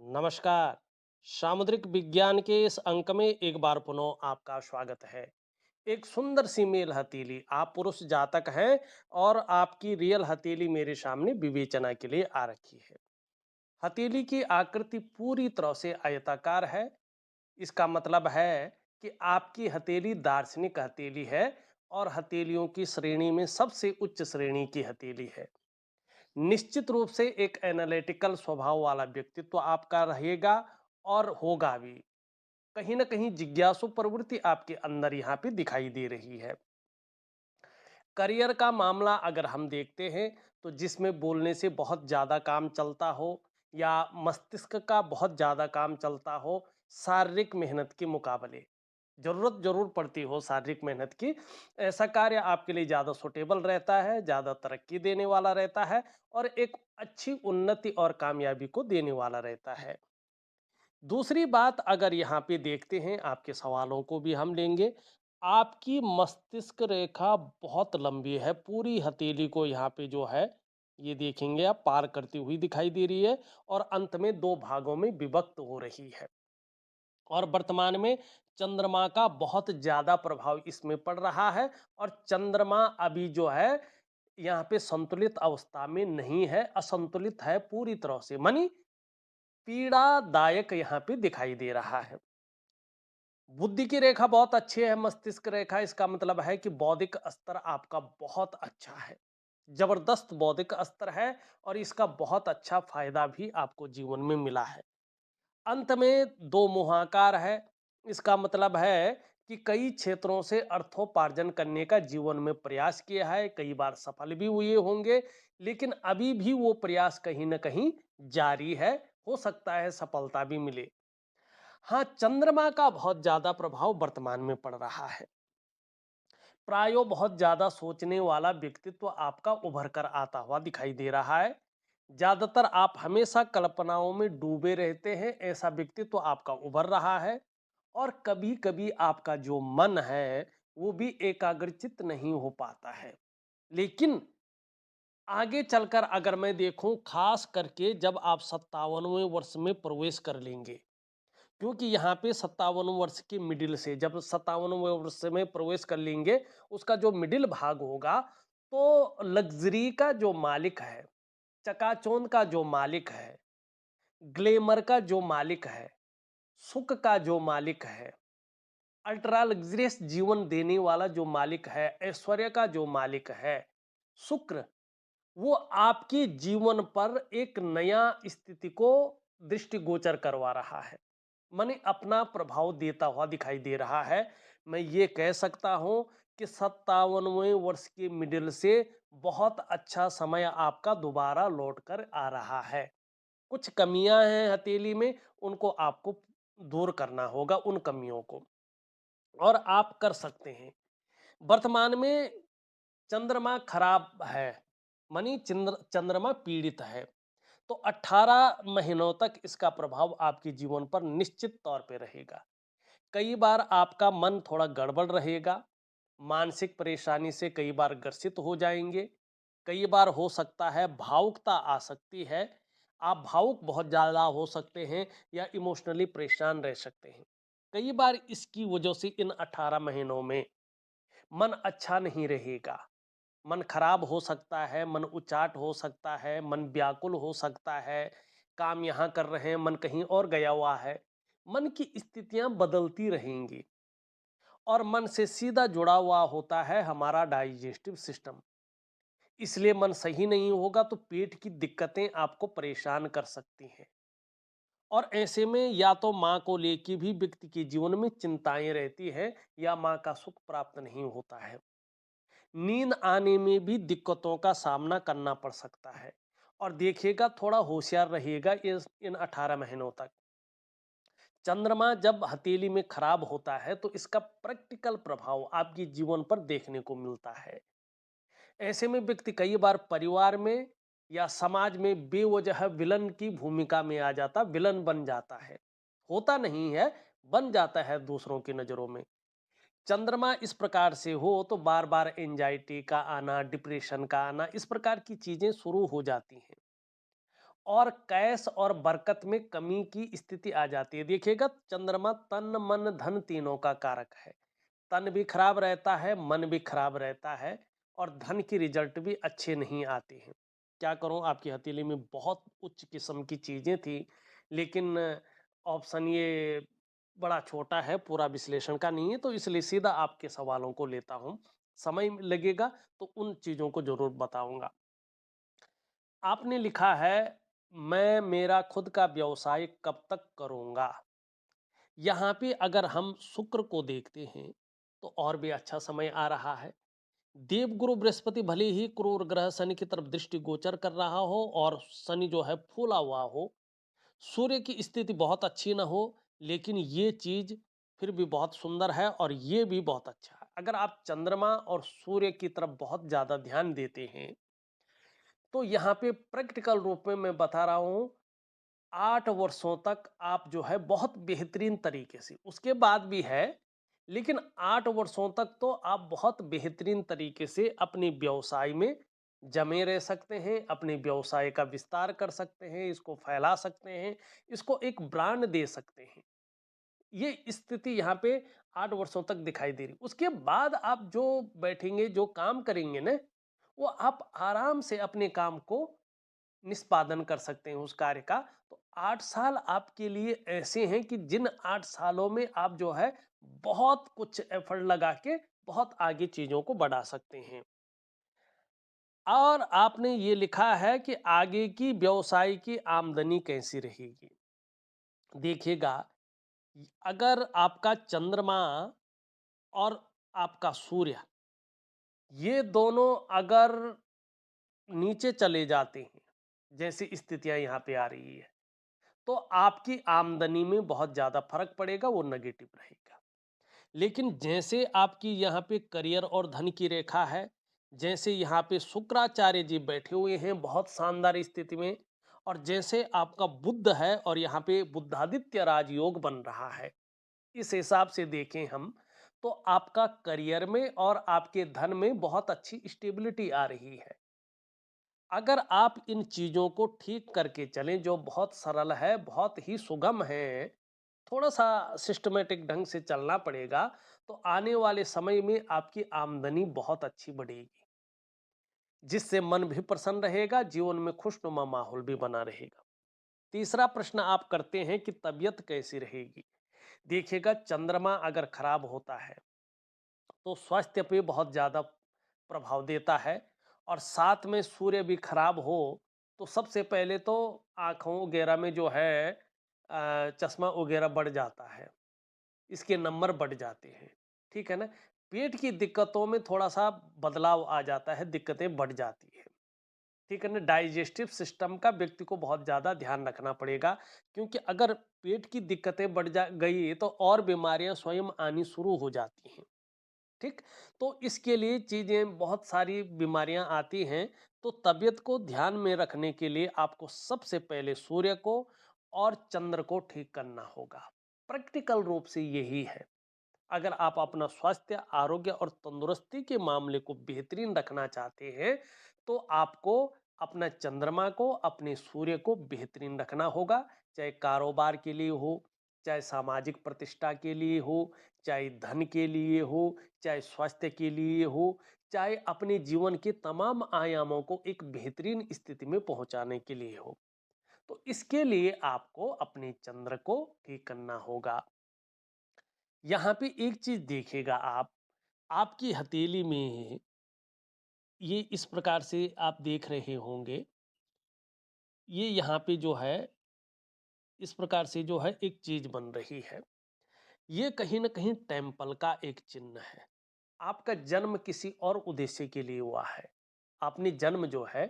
नमस्कार। सामुद्रिक विज्ञान के इस अंक में एक बार पुनः आपका स्वागत है। एक सुंदर सी मेल हथेली, आप पुरुष जातक हैं और आपकी रियल हथेली मेरे सामने विवेचना के लिए आ रखी है। हथेली की आकृति पूरी तरह से आयताकार है। इसका मतलब है कि आपकी हथेली दार्शनिक हथेली है और हथेलियों की श्रेणी में सबसे उच्च श्रेणी की हथेली है। निश्चित रूप से एक एनालिटिकल स्वभाव वाला व्यक्तित्व आपका रहेगा और होगा भी। कहीं ना कहीं जिज्ञासु प्रवृत्ति आपके अंदर यहाँ पे दिखाई दे रही है। करियर का मामला अगर हम देखते हैं तो जिसमें बोलने से बहुत ज़्यादा काम चलता हो या मस्तिष्क का बहुत ज़्यादा काम चलता हो, शारीरिक मेहनत के मुकाबले ज़रूरत ज़रूर पड़ती हो शारीरिक मेहनत की, ऐसा कार्य आपके लिए ज़्यादा सुटेबल रहता है, ज़्यादा तरक्की देने वाला रहता है और एक अच्छी उन्नति और कामयाबी को देने वाला रहता है। दूसरी बात अगर यहाँ पे देखते हैं, आपके सवालों को भी हम लेंगे। आपकी मस्तिष्क रेखा बहुत लंबी है, पूरी हथेली को यहाँ पे जो है ये देखेंगे आप पार करती हुई दिखाई दे रही है और अंत में दो भागों में विभक्त हो रही है। और वर्तमान में चंद्रमा का बहुत ज्यादा प्रभाव इसमें पड़ रहा है और चंद्रमा अभी जो है यहाँ पे संतुलित अवस्था में नहीं है, असंतुलित है पूरी तरह से, मानी पीड़ादायक यहाँ पे दिखाई दे रहा है। बुद्धि की रेखा बहुत अच्छी है, मस्तिष्क रेखा, इसका मतलब है कि बौद्धिक स्तर आपका बहुत अच्छा है, जबरदस्त बौद्धिक स्तर है और इसका बहुत अच्छा फायदा भी आपको जीवन में मिला है। अंत में दो मुहाकार है, इसका मतलब है कि कई क्षेत्रों से अर्थोपार्जन करने का जीवन में प्रयास किया है, कई बार सफल भी हुए होंगे, लेकिन अभी भी वो प्रयास कहीं ना कहीं जारी है। हो सकता है सफलता भी मिले। हाँ, चंद्रमा का बहुत ज्यादा प्रभाव वर्तमान में पड़ रहा है। प्रायो बहुत ज्यादा सोचने वाला व्यक्तित्व आपका उभर कर आता हुआ दिखाई दे रहा है। ज्यादातर आप हमेशा कल्पनाओं में डूबे रहते हैं, ऐसा व्यक्तित्व आपका उभर रहा है। और कभी कभी आपका जो मन है वो भी एकाग्रचित नहीं हो पाता है। लेकिन आगे चलकर अगर मैं देखूं, खास करके जब आप 57वें वर्ष में प्रवेश कर लेंगे, क्योंकि यहाँ पे 57 वर्ष की मिडिल से जब 57वें वर्ष में प्रवेश कर लेंगे, उसका जो मिडिल भाग होगा, तो लग्जरी का जो मालिक है, चकाचौंध का जो मालिक है, ग्लैमर का जो मालिक है, सुख का जो मालिक है, अल्ट्रा लग्जरियस जीवन देने वाला जो मालिक है, ऐश्वर्य का जो मालिक है, शुक्र, वो आपके जीवन पर एक नया स्थिति को दृष्टिगोचर करवा रहा है, माने अपना प्रभाव देता हुआ दिखाई दे रहा है। मैं ये कह सकता हूं कि 57वें वर्ष के मिडिल से बहुत अच्छा समय आपका दोबारा लौट कर आ रहा है। कुछ कमियां हैं हथेली में, उनको आपको दूर करना होगा, उन कमियों को, और आप कर सकते हैं। वर्तमान में चंद्रमा खराब है, मानी चंद्रमा पीड़ित है, तो 18 महीनों तक इसका प्रभाव आपके जीवन पर निश्चित तौर पे रहेगा। कई बार आपका मन थोड़ा गड़बड़ रहेगा, मानसिक परेशानी से कई बार ग्रसित हो जाएंगे, कई बार हो सकता है भावुकता आ सकती है, आप भावुक बहुत ज़्यादा हो सकते हैं या इमोशनली परेशान रह सकते हैं। कई बार इसकी वजह से इन 18 महीनों में मन अच्छा नहीं रहेगा, मन खराब हो सकता है, मन उचाट हो सकता है, मन व्याकुल हो सकता है, काम यहाँ कर रहे हैं मन कहीं और गया हुआ है, मन की स्थितियां बदलती रहेंगी। और मन से सीधा जुड़ा हुआ होता है हमारा डाइजेस्टिव सिस्टम, इसलिए मन सही नहीं होगा तो पेट की दिक्कतें आपको परेशान कर सकती हैं। और ऐसे में या तो माँ को लेके भी व्यक्ति के जीवन में चिंताएं रहती हैं या माँ का सुख प्राप्त नहीं होता है। नींद आने में भी दिक्कतों का सामना करना पड़ सकता है। और देखिएगा, थोड़ा होशियार रहिएगा इस इन 18 महीनों तक। चंद्रमा जब हथेली में खराब होता है तो इसका प्रैक्टिकल प्रभाव आपके जीवन पर देखने को मिलता है। ऐसे में व्यक्ति कई बार परिवार में या समाज में बेवजह विलन की भूमिका में आ जाता, विलन बन जाता है। होता नहीं है, बन जाता है दूसरों की नजरों में। चंद्रमा इस प्रकार से हो तो बार बार एंजाइटी का आना, डिप्रेशन का आना, इस प्रकार की चीजें शुरू हो जाती हैं। और कैश और बरकत में कमी की स्थिति आ जाती है। देखिएगा, चंद्रमा तन मन धन तीनों का कारक है। तन भी खराब रहता है, मन भी खराब रहता है और धन की रिजल्ट भी अच्छे नहीं आते हैं। क्या करूं, आपकी हथेली में बहुत उच्च किस्म की चीजें थी, लेकिन ऑप्शन ये बड़ा छोटा है, पूरा विश्लेषण का नहीं है, तो इसलिए सीधा आपके सवालों को लेता हूं। समय लगेगा तो उन चीजों को जरूर बताऊंगा। आपने लिखा है, मैं मेरा खुद का व्यवसाय कब तक करूंगा। यहाँ पे अगर हम शुक्र को देखते हैं तो और भी अच्छा समय आ रहा है। देवगुरु बृहस्पति भले ही क्रूर ग्रह शनि की तरफ दृष्टि गोचर कर रहा हो और शनि जो है फूला हुआ हो, सूर्य की स्थिति बहुत अच्छी ना हो, लेकिन ये चीज फिर भी बहुत सुंदर है और ये भी बहुत अच्छा है। अगर आप चंद्रमा और सूर्य की तरफ बहुत ज्यादा ध्यान देते हैं तो यहाँ पे प्रैक्टिकल रूप में मैं बता रहा हूँ, 8 वर्षों तक आप जो है बहुत बेहतरीन तरीके से, उसके बाद भी है, लेकिन 8 वर्षों तक तो आप बहुत बेहतरीन तरीके से अपने व्यवसाय में जमे रह सकते हैं, अपने व्यवसाय का विस्तार कर सकते हैं, इसको फैला सकते हैं, इसको एक ब्रांड दे सकते हैं। ये स्थिति यहाँ पे 8 वर्षों तक दिखाई दे रही। उसके बाद आप जो बैठेंगे, जो काम करेंगे ना, वो आप आराम से अपने काम को निष्पादन कर सकते हैं उस कार्य का। तो 8 साल आपके लिए ऐसे हैं कि जिन 8 सालों में आप जो है बहुत कुछ एफर्ट लगा के बहुत आगे चीजों को बढ़ा सकते हैं। और आपने ये लिखा है कि आगे की व्यवसाय की आमदनी कैसी रहेगी। देखिएगा, अगर आपका चंद्रमा और आपका सूर्य, ये दोनों अगर नीचे चले जाते हैं, जैसी स्थितियां यहाँ पे आ रही है, तो आपकी आमदनी में बहुत ज़्यादा फर्क पड़ेगा, वो नेगेटिव रहेगा। लेकिन जैसे आपकी यहाँ पे करियर और धन की रेखा है, जैसे यहाँ पे शुक्राचार्य जी बैठे हुए हैं बहुत शानदार स्थिति में, और जैसे आपका बुध है और यहाँ पे बुद्धादित्य राजयोग बन रहा है, इस हिसाब से देखें हम, तो आपका करियर में और आपके धन में बहुत अच्छी स्टेबिलिटी आ रही है। अगर आप इन चीज़ों को ठीक करके चलें, जो बहुत सरल है, बहुत ही सुगम है, थोड़ा-सा सिस्टमैटिक ढंग से चलना पड़ेगा, तो आने वाले समय में आपकी आमदनी बहुत अच्छी बढ़ेगी, जिससे मन भी प्रसन्न रहेगा, जीवन में खुशनुमा माहौल भी बना रहेगा। तीसरा प्रश्न आप करते हैं कि तबीयत कैसी रहेगी? देखिएगा, चंद्रमा अगर खराब होता है, तो स्वास्थ्य पे बहुत ज़्यादा प्रभाव देता है, और साथ में सूर्य भी खराब हो तो सबसे पहले तो आँखों वगैरह में जो है चश्मा वगैरह बढ़ जाता है, इसके नंबर बढ़ जाते हैं, ठीक है ना? पेट की दिक्कतों में थोड़ा-सा बदलाव आ जाता है, दिक्कतें बढ़ जाती हैं, ठीक है ना? डाइजेस्टिव सिस्टम का व्यक्ति को बहुत ज़्यादा ध्यान रखना पड़ेगा, क्योंकि अगर पेट की दिक्कतें बढ़ जा गई तो और बीमारियाँ स्वयं आनी शुरू हो जाती हैं। ठीक? तो इसके लिए चीज़ें बहुत सारी बीमारियां आती हैं, तो तबीयत को ध्यान में रखने के लिए आपको सबसे पहले सूर्य को और चंद्र को ठीक करना होगा। प्रैक्टिकल रूप से यही है। अगर आप अपना स्वास्थ्य, आरोग्य और तंदुरुस्ती के मामले को बेहतरीन रखना चाहते हैं, तो आपको अपना चंद्रमा को, अपने सूर्य को बेहतरीन रखना होगा, चाहे कारोबार के लिए हो, चाहे सामाजिक प्रतिष्ठा के लिए हो, चाहे धन के लिए हो, चाहे स्वास्थ्य के लिए हो, चाहे अपने जीवन के तमाम आयामों को एक बेहतरीन स्थिति में पहुंचाने के लिए हो। तो इसके लिए आपको अपने चंद्र को ठीक करना होगा। यहाँ पे एक चीज देखिएगा आप, आपकी हथेली में ये इस प्रकार से आप देख रहे होंगे, ये यहाँ पे जो है इस प्रकार से जो है एक चीज बन रही है। ये कहीं ना कहीं टेम्पल का एक चिन्ह है। आपका जन्म किसी और उद्देश्य के लिए हुआ है। आपने जन्म जो है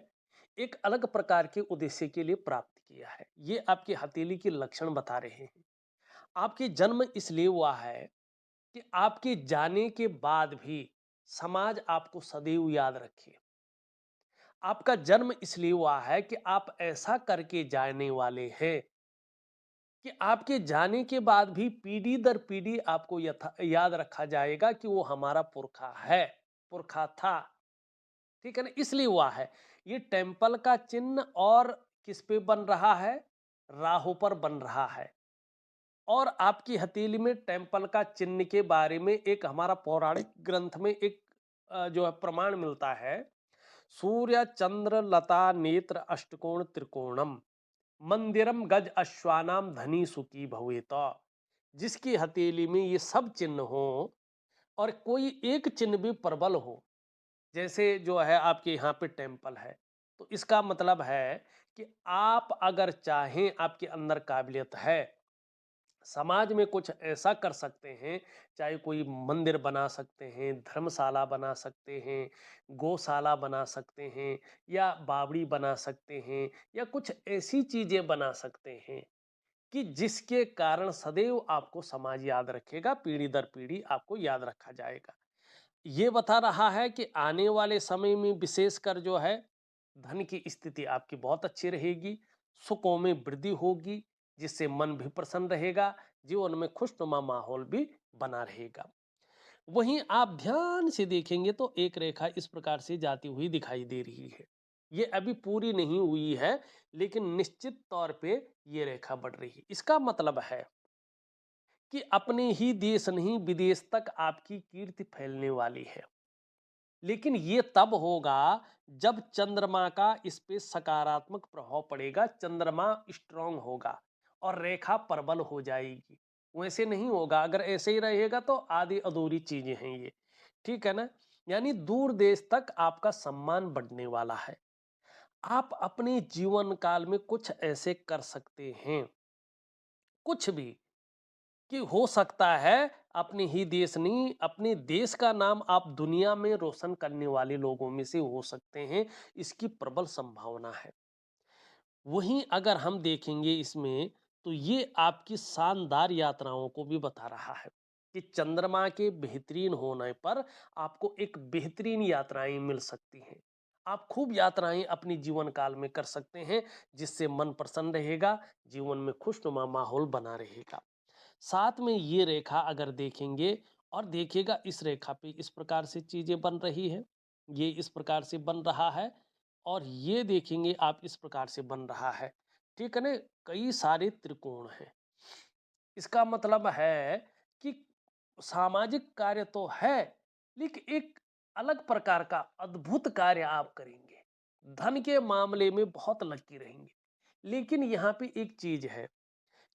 एक अलग प्रकार के उद्देश्य के लिए प्राप्त किया है। ये आपकी हथेली के लक्षण बता रहे हैं। आपके जन्म इसलिए हुआ है कि आपके जाने के बाद भी समाज आपको सदैव याद रखे। आपका जन्म इसलिए हुआ है कि आप ऐसा करके जाने वाले हैं कि आपके जाने के बाद भी पीढ़ी दर पीढ़ी आपको याद रखा जाएगा कि वो हमारा पुरखा है, पुरखा था। ठीक है ना? इसलिए हुआ है। ये टेम्पल का चिन्ह और किस पे बन रहा है? राहु पर बन रहा है। और आपकी हथेली में टेम्पल का चिन्ह के बारे में एक हमारा पौराणिक ग्रंथ में एक जो है प्रमाण मिलता है। सूर्य चंद्र लता नेत्र अष्टकोण त्रिकोणम मंदिरम गज अश्वानाम धनी सुखी भवेत। जिसकी हथेली में ये सब चिन्ह हो और कोई एक चिन्ह भी प्रबल हो, जैसे जो है आपके यहाँ पे टेम्पल है, तो इसका मतलब है कि आप अगर चाहें, आपके अंदर काबिलियत है, समाज में कुछ ऐसा कर सकते हैं, चाहे कोई मंदिर बना सकते हैं, धर्मशाला बना सकते हैं, गौशाला बना सकते हैं, या बावड़ी बना सकते हैं, या कुछ ऐसी चीजें बना सकते हैं कि जिसके कारण सदैव आपको समाज याद रखेगा, पीढ़ी दर पीढ़ी आपको याद रखा जाएगा। ये बता रहा है कि आने वाले समय में विशेषकर जो है धन की स्थिति आपकी बहुत अच्छी रहेगी, सुखों में वृद्धि होगी, जिससे मन भी प्रसन्न रहेगा, जीवन में खुशनुमा माहौल भी बना रहेगा। वहीं आप ध्यान से देखेंगे तो एक रेखा इस प्रकार से जाती हुई दिखाई दे रही है। ये अभी पूरी नहीं हुई है, लेकिन निश्चित तौर पे ये रेखा बढ़ रही है। इसका मतलब है कि अपने ही देश नहीं, विदेश तक आपकी कीर्ति फैलने वाली है। लेकिन ये तब होगा जब चंद्रमा का इस पे सकारात्मक प्रभाव पड़ेगा, चंद्रमा स्ट्रांग होगा और रेखा प्रबल हो जाएगी। वैसे नहीं होगा, अगर ऐसे ही रहेगा तो आधी अधूरी चीजें हैं ये। ठीक है ना? यानी दूर देश तक आपका सम्मान बढ़ने वाला है। आप अपने जीवन काल में कुछ ऐसे कर सकते हैं, कुछ भी, कि हो सकता है अपने ही देश नहीं, अपने देश का नाम आप दुनिया में रोशन करने वाले लोगों में से हो सकते हैं। इसकी प्रबल संभावना है। वहीं अगर हम देखेंगे इसमें, तो ये आपकी शानदार यात्राओं को भी बता रहा है कि चंद्रमा के बेहतरीन होने पर आपको एक बेहतरीन यात्राएं मिल सकती हैं। आप खूब यात्राएं अपनी जीवन काल में कर सकते हैं, जिससे मन प्रसन्न रहेगा, जीवन में खुशनुमा माहौल बना रहेगा। साथ में ये रेखा अगर देखेंगे और देखिएगा, इस रेखा पे इस प्रकार से चीजें बन रही है, ये इस प्रकार से बन रहा है, और ये देखेंगे आप इस प्रकार से बन रहा है। ठीक है ना? कई सारे त्रिकोण हैं। इसका मतलब है कि सामाजिक कार्य तो है, लेकिन एक अलग प्रकार का अद्भुत कार्य आप करेंगे। धन के मामले में बहुत लकी रहेंगे। लेकिन यहाँ पे एक चीज है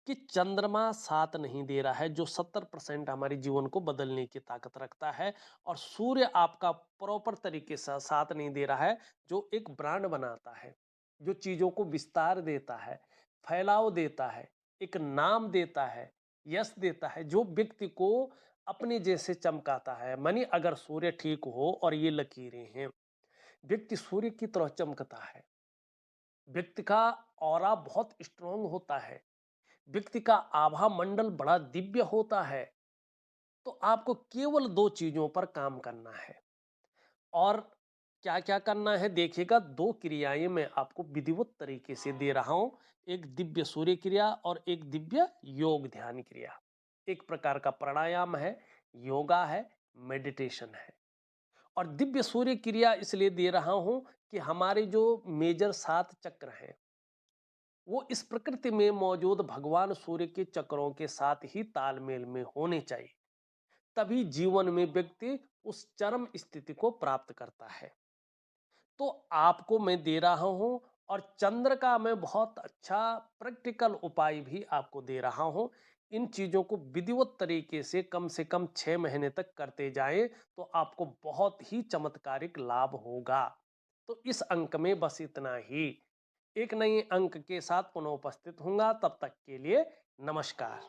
कि चंद्रमा साथ नहीं दे रहा है, जो 70% हमारे जीवन को बदलने की ताकत रखता है, और सूर्य आपका प्रॉपर तरीके से साथ नहीं दे रहा है, जो एक ब्रांड बनाता है, जो चीजों को विस्तार देता है, फैलाव देता है, एक नाम देता है, यश देता है, जो व्यक्ति को अपने जैसे चमकाता है। मानी अगर सूर्य ठीक हो और ये लकीरें हैं, व्यक्ति सूर्य की तरह चमकता है, व्यक्ति का ऑरा बहुत स्ट्रांग होता है, व्यक्ति का आभा मंडल बड़ा दिव्य होता है। तो आपको केवल दो चीजों पर काम करना है। और क्या क्या करना है देखिएगा, दो क्रियाएं मैं आपको विधिवत तरीके से दे रहा हूं। एक दिव्य सूर्य क्रिया और एक दिव्य योग ध्यान क्रिया। एक प्रकार का प्राणायाम है, योगा है, मेडिटेशन है। और दिव्य सूर्य क्रिया इसलिए दे रहा हूं कि हमारे जो मेजर 7 चक्र हैं, वो इस प्रकृति में मौजूद भगवान सूर्य के चक्रों के साथ ही तालमेल में होने चाहिए। तभी जीवन में व्यक्ति उस चरम स्थिति को प्राप्त करता है। तो आपको मैं दे रहा हूं, और चंद्र का मैं बहुत अच्छा प्रैक्टिकल उपाय भी आपको दे रहा हूं। इन चीजों को विधिवत तरीके से कम 6 महीने तक करते जाएं, तो आपको बहुत ही चमत्कारिक लाभ होगा। तो इस अंक में बस इतना ही। एक नए अंक के साथ पुनः उपस्थित होऊंगा, तब तक के लिए नमस्कार।